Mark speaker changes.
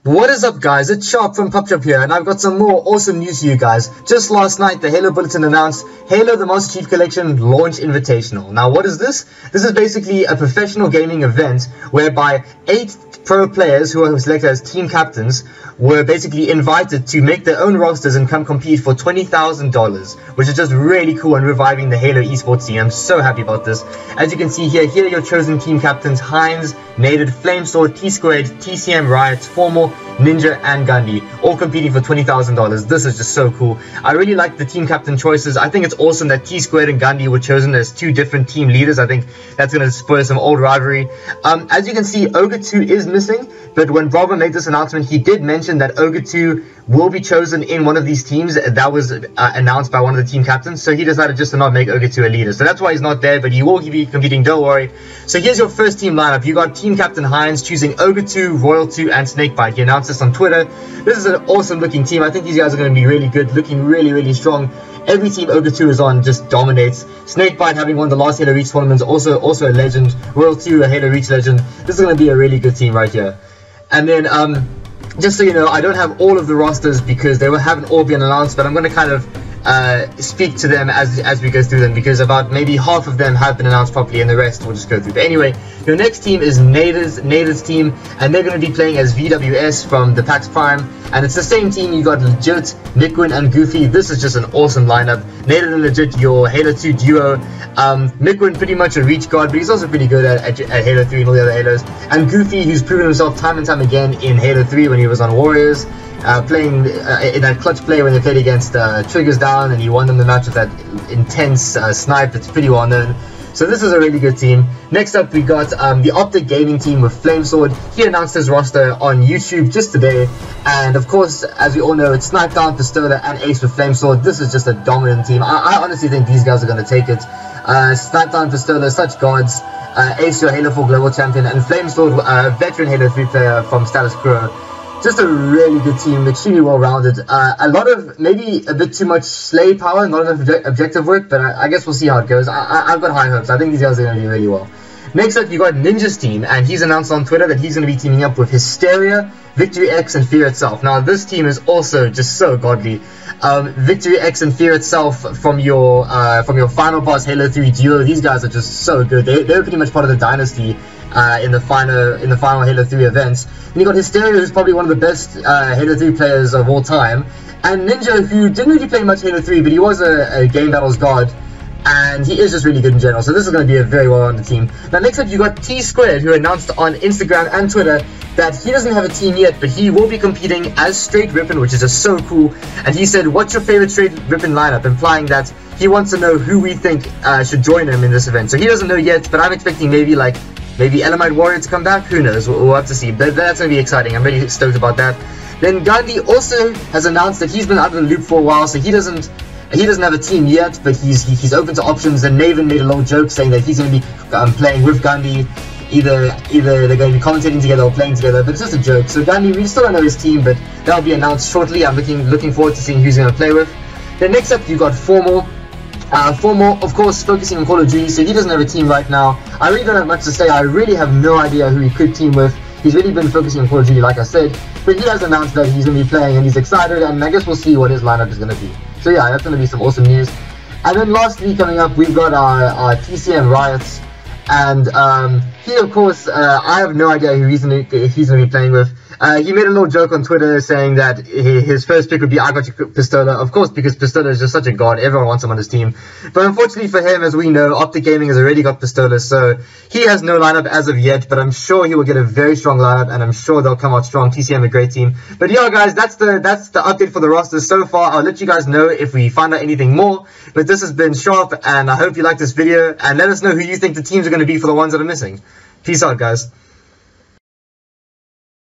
Speaker 1: What is up, guys? It's Sharp from PopShop here, and I've got some more awesome news for you guys. Just last night, the Halo Bulletin announced Halo the Masterchief Collection Launch Invitational. Now, what is this? This is basically a professional gaming event whereby 8 pro players who are selected as team captains were basically invited to make their own rosters and come compete for $20,000, which is just really cool and reviving the Halo esports scene. I'm so happy about this. As you can see here are your chosen team captains: Heinz, Naded, Flamesword, Tsquared, TCM, Riotz, Formal, Ninja, and Gandhi, all competing for $20,000. This is just so cool. I really like the team captain choices. I think it's awesome that Tsquared and Gandhi were chosen as 2 different team leaders. I think that's going to spur some old rivalry. As you can see, Ogre 2 is missing, but when Bravo made this announcement, he did mention that Ogre 2 will be chosen in one of these teams. That was announced by one of the team captains, so he decided just to not make Ogre 2 a leader. So that's why he's not there, but he will be competing, don't worry. So here's your first team lineup. You got team captain Heinz choosing Ogre 2, Royal 2, and Snakebite. He announced this on Twitter. This is an awesome looking team. I think these guys are going to be really good, looking really strong. Every team Ogre 2 is on just dominates. Snakebite, having won the last Halo Reach tournaments, also a legend. Royal 2, a Halo Reach legend. This is going to be a really good team right here. And then, just so you know, I don't have all of the rosters because they haven't all been announced, but I'm going to kind of speak to them as we go through them, because about maybe half of them have been announced properly and the rest we'll just go through. But anyway, your next team is Naded's team, and they're going to be playing as VWS from the PAX Prime, and it's the same team. You got Legit, Mikwen, and Goofy. This is just an awesome lineup. Naded and Legit, your Halo 2 duo. Mikwen, pretty much a reach guard, but he's also pretty good at Halo 3 and all the other Halos. And Goofy, who's proven himself time and time again in Halo 3 when he was on Warriors, playing in that clutch play when they played against Triggers Down, and he won them the match with that intense snipe. It's pretty well known. So this is a really good team. Next up, we got the OpTic Gaming team with Flamesword. He announced his roster on YouTube just today, and of course, as we all know, it's Snipedown, Pistola, and Ace with Flamesword. This is just a dominant team. I honestly think these guys are going to take it. Snipedown, Pistola, such gods. Ace, your Halo 4 global champion, and Flamesword, veteran Halo 3 player from Status Quo. Just a really good team, extremely well-rounded. A lot of, maybe a bit too much slay power, not enough objective work, but I guess we'll see how it goes. I've got high hopes. I think these guys are going to do really well. Next up, you got Ninja's team, and he's announced on Twitter that he's going to be teaming up with Hysteria, Victory X, and FearItself. Now, this team is also just so godly. Victory X and FearItself from your final boss Halo 3 duo. These guys are just so good. They're pretty much part of the dynasty in the final Halo 3 events. And you got Hysteria, who's probably one of the best Halo 3 players of all time, and Ninja, who didn't really play much Halo 3, but he was a game battles god, and he is just really good in general. So this is going to be a very well-rounded team. Now next up, you got Tsquared, who announced on Instagram and Twitter that he doesn't have a team yet, but he will be competing as Str8 Rippin, which is just so cool. And he said, "What's your favorite Str8 Rippin lineup?" implying that he wants to know who we think should join him in this event. So he doesn't know yet, but I'm expecting maybe Elamite Warrior to come back. Who knows? We'll have to see. But that's going to be exciting. I'm really stoked about that. Then Gandhi also has announced that he's been out of the loop for a while, so he doesn't have a team yet, but he's open to options. And Maven made a little joke saying that he's going to be playing with Gandhi. Either they're going to be commentating together or playing together, but it's just a joke. So Gandhi, we still don't know his team, but that'll be announced shortly. I'm looking forward to seeing who's going to play with. Then next up, you got Formal. Formal, of course, focusing on Call of Duty, so he doesn't have a team right now. I really don't have much to say. I really have no idea who he could team with. He's really been focusing on Call of Duty, like I said, but he has announced that he's going to be playing, and he's excited, and I guess we'll see what his lineup is going to be. So yeah, that's going to be some awesome news. And then lastly, coming up, we've got our TCM Riotz, and he, of course, I have no idea who he's going to be playing with. He made a little joke on Twitter saying that his first pick would be I got you Pistola, of course, because Pistola is just such a god. Everyone wants him on his team. But unfortunately for him, as we know, OpTic Gaming has already got Pistola, so he has no lineup as of yet, but I'm sure he will get a very strong lineup, and I'm sure they'll come out strong. TCM, a great team. But yeah, guys, that's the update for the rosters so far. I'll let you guys know if we find out anything more. But this has been Sharp, and I hope you liked this video, and let us know who you think the teams are going to be for the ones that are missing. Peace out, guys.